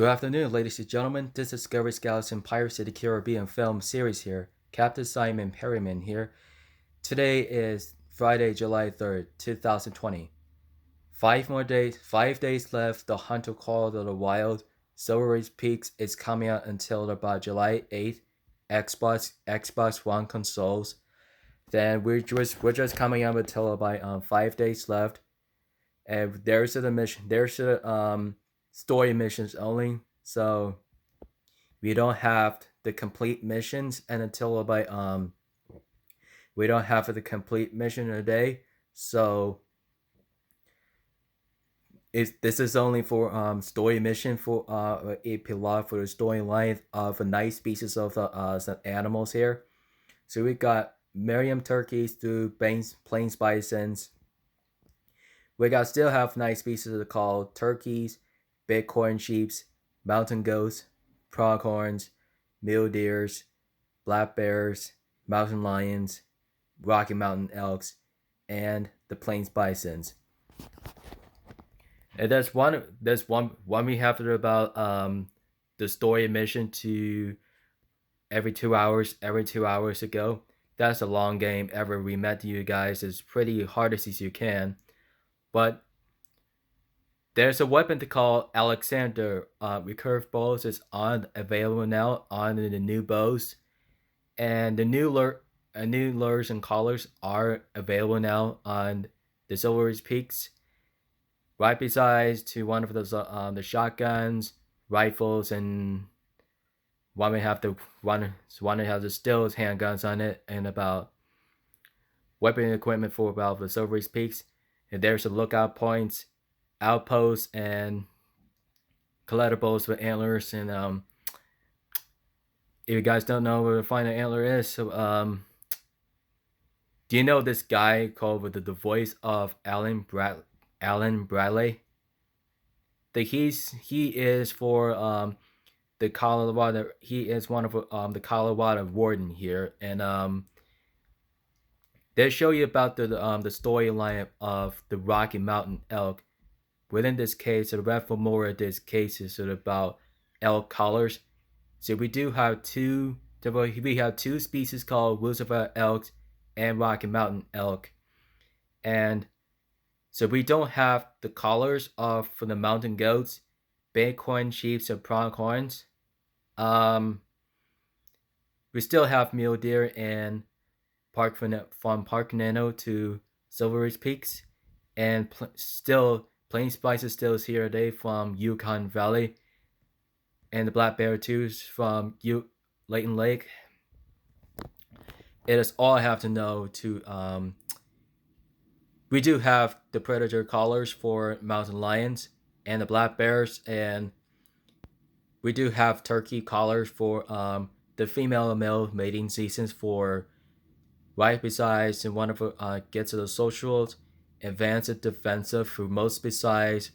Good afternoon, ladies and gentlemen. This is Discovery Scouts and Pirates of the Caribbean film series here. Captain Simon Perryman here. Today is Friday, July 3rd, 2020. 5 days left. The Hunter Call of the Wild, Silver Peaks is coming out until about July 8th. Xbox One consoles. Then we're just coming up until about 5 days left. And there's the mission. There's the story missions only. So we don't have the complete missions, and until about we don't have the complete mission a day. So this is only for story mission for a pilot for the storyline of a nice species of some animals here. So we got Merriam turkeys through plains bisons. We got still have nice species called turkeys, bighorn sheeps, mountain goats, pronghorns, mule deers, black bears, mountain lions, Rocky Mountain elks, and the plains bisons. And there's one we have to about the story mission to every 2 hours ago. That's a long game. Ever we met you guys is pretty hardest as you can, but there's a weapon to call Alexander. Recurve bows is on available now on the new bows, and the new lures and collars are available now on the Silver Peaks. Right besides to one of those the shotguns, rifles, and one has the stills handguns on it, and about weapon equipment for about the Silver Peaks. And there's the lookout points, outposts, and collectibles with antlers. And if you guys don't know where to find an antler is, so do you know this guy called with the voice of Alan Bradley? He is for the Colorado. He is one of the Colorado warden here, and they show you about the storyline of the Rocky Mountain elk. Within this case, the red femora, this case is about elk collars. So we have two species called Roosevelt elks and Rocky Mountain elk, and so we don't have the collars of for the mountain goats, bighorn sheep, and pronghorns. We still have mule deer and from Park Nano to Silver Peaks, and still plains spices stills here today from Yukon Valley, and the black bear too from Layton Lake. It is all I have to know to we do have the predator collars for mountain lions and the black bears, and we do have turkey collars for the female and male mating seasons for right besides and one of gets to the socials, advanced defensive for most besides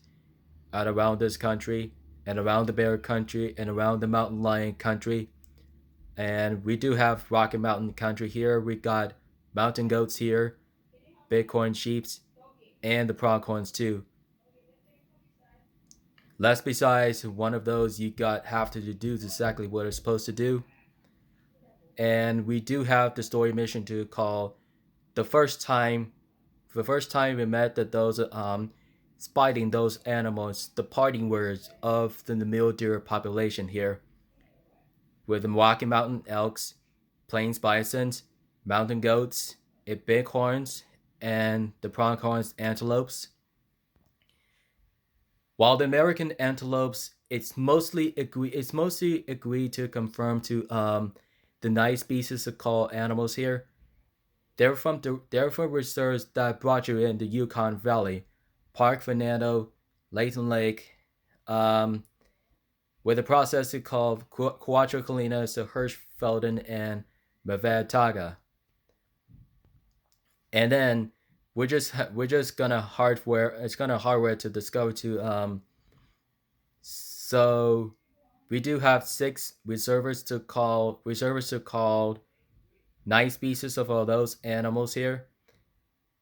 out around this country and around the bear country and around the mountain lion country. And we do have Rocky Mountain country here. We got mountain goats here, bighorn sheeps, and the pronghorns too. Last besides one of those you have to do exactly what it's supposed to do. And we do have the story mission to call the first time we met that those spiting those animals, the parting words of the mule deer population here. With the Rocky Mountain elks, plains bisons, mountain goats, bighorns, and the pronghorns antelopes. While the American antelopes, it's mostly agreed to confirm to the nice species of called animals here. They're from reserves that brought you in the Yukon Valley, Park Fernando, Layton Lake, with a process called Cuatro Colinas, the Hirschfelden, and Mavataga. And then we're just gonna hardware to discover to so we do have 6 reservists to call nice species of all those animals here.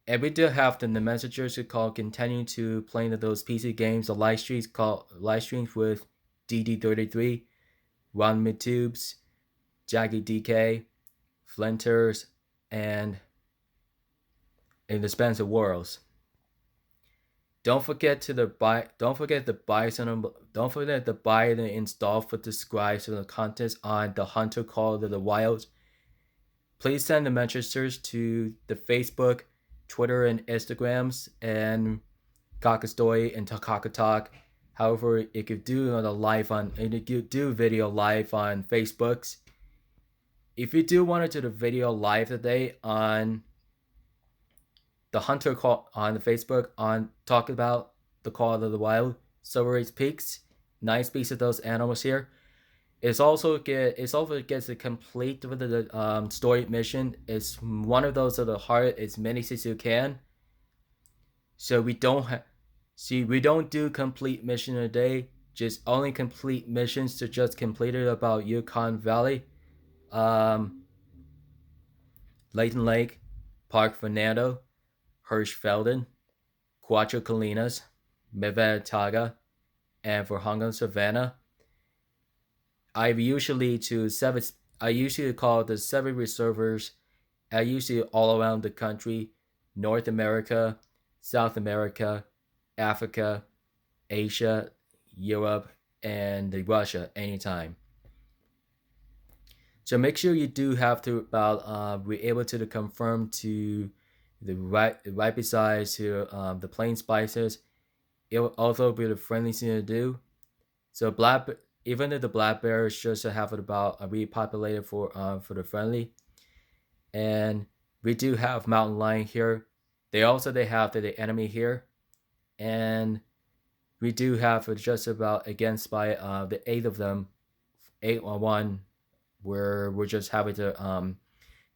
And we do have the messengers who call continue to play those PC games, the live streams with DD33, Ron Midtubes, Jackie DK, Flinters, and in the Spencer Worlds. Don't forget to buy. Don't forget to buy some. Don't forget to buy and install for the scribes of the contest on the Hunter Call of the Wild. Please send the messages to the Facebook, Twitter, and Instagrams, and Kakastoy and Talk. However, it could do the live on. It could do video live on Facebooks. If you do want to do the video live today on the Hunter Call on the Facebook on talk about the Call of the Wild, Silver Age Peaks, nice piece of those animals here. It also gets to complete with the story mission. It's one of those of the hard as many as you can. So we don't we don't do complete mission a day. Just only complete missions to just complete it about Yukon Valley, Layton Lake, Park Fernando, Hirschfelden, Cuatro Colinas, Mevetaga, and for Hongan Savannah. I usually call the 7 reservers. I usually all around the country, North America, South America, Africa, Asia, Europe, and Russia anytime. So make sure you do have to be able to confirm to the right besides to the plain spices. It will also be the friendly thing to do. So even if the black bears just have about repopulated for the friendly, and we do have mountain lion here. They have the enemy here, and we do have just about against by the 8 of them, 8-1, where we're just having to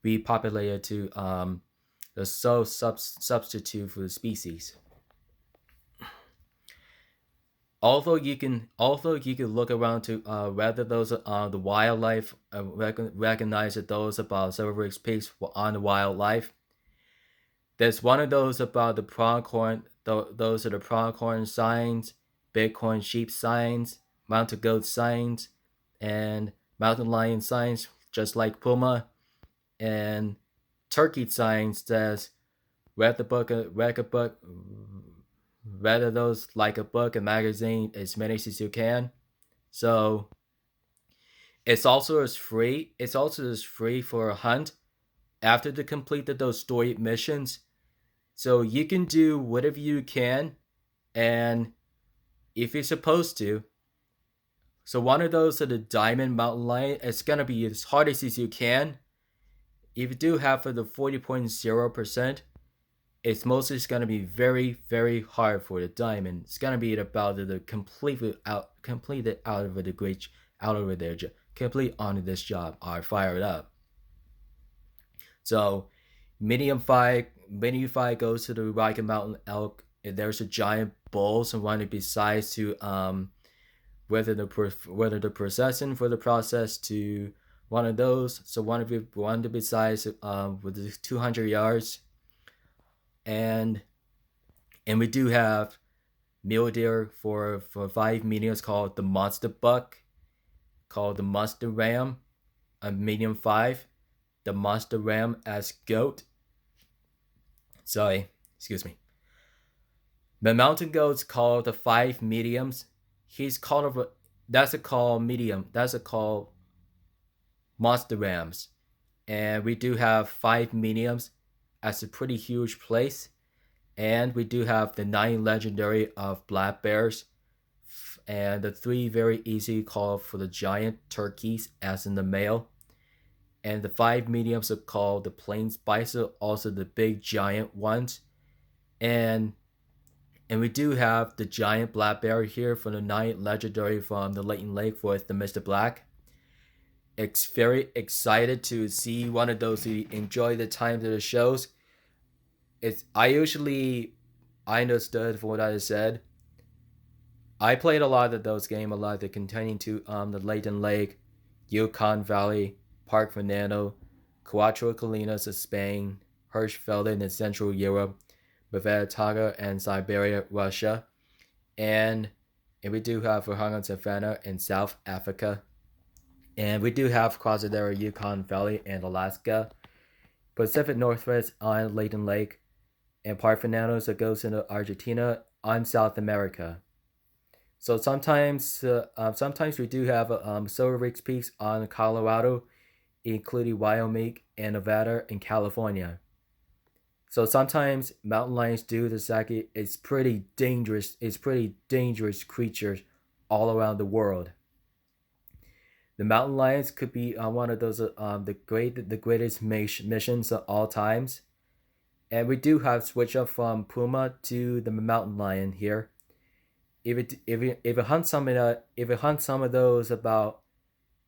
repopulate it to the substitute for the species. Although you can look around to whether those the wildlife recognize that those about Silver Ridge Peaks on the wildlife. There's one of those about the pronghorn. Those are the pronghorn signs, bighorn sheep signs, mountain goat signs, and mountain lion signs, just like puma, and turkey signs says read those like a book, a magazine, as many as you can. So it's also as free. It's also as free for a hunt after to complete those story missions. So you can do whatever you can, and if you're supposed to. So one of those are the Diamond Mountain Lion. It's gonna be as hard as you can. If you do have for the 40.0%, it's mostly going to be very, very hard for the diamond. It's going to be about the completely out of their complete on this job are fired up. So medium five goes to the Rocky Mountain elk. There's a giant bulls and one besides to whether the processing for the process to one of those. So one to besides with the 200 yards. And we do have mule deer for 5 mediums called the monster buck, called the monster ram, a medium 5, the monster ram as goat. Sorry, excuse me. The mountain goat's called the 5 mediums. That's a call medium. That's a call monster rams, and we do have 5 mediums as a pretty huge place, and we do have the 9 legendary of black bears, and the 3 very easy call for the giant turkeys as in the male, and the 5 mediums are called the plains bison, also the big giant ones, and we do have the giant black bear here for the 9 legendary from the Layton Lake with the Mr. Black. It's very excited to see one of those who enjoy the time of the shows. I understood from what I said. I played a lot of those games, a lot that containing to the Layton Lake, Yukon Valley, Park Fernando, Cuatro Colinas of Spain, Hirschfelden in Central Europe, Mevetaga and Siberia, Russia, and and we do have Verhangen Savannah in South Africa, and we do have Quasadera, Yukon Valley, and Alaska, Pacific Northwest on Layton Lake, and Parfenanos that goes into Argentina on South America. So sometimes we do have Silver Ridge Peaks on Colorado, including Wyoming and Nevada and California. So sometimes mountain lions do the sake. It's pretty dangerous. It's pretty dangerous creatures all around the world. The mountain lions could be one of those the greatest missions of all times. And we do have switch up from puma to the mountain lion here. If it hunts some of those about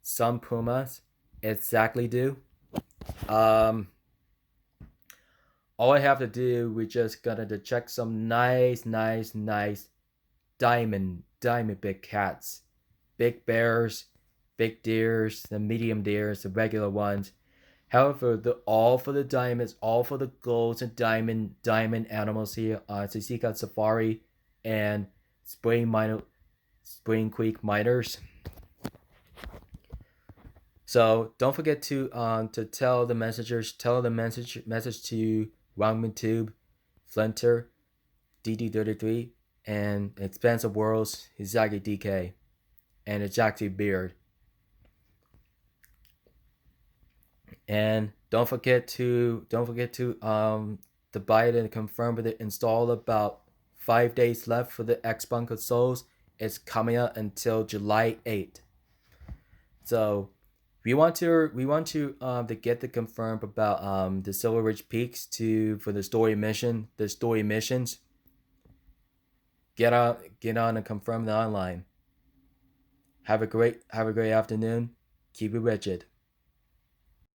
some pumas, exactly do. Um, all I have to do, we just gonna to check some nice diamond big cats, big bears, big deers, the medium deers, the regular ones. However, all for the diamonds, all for the golds and diamond animals here on Sisika Safari and Spring Creek Miners. So don't forget to tell the message to Wangman Tube, Flinter, DD33, and Expansive Worlds, Izagi DK, and Exacti Beard. And don't forget to buy it and confirm with it. Install about 5 days left for the Xbox consoles. It's coming out until July 8th. So we want to get the confirmed about the Silver Ridge Peaks for the story missions. Get on and confirm the online. Have a great afternoon. Keep it rigid.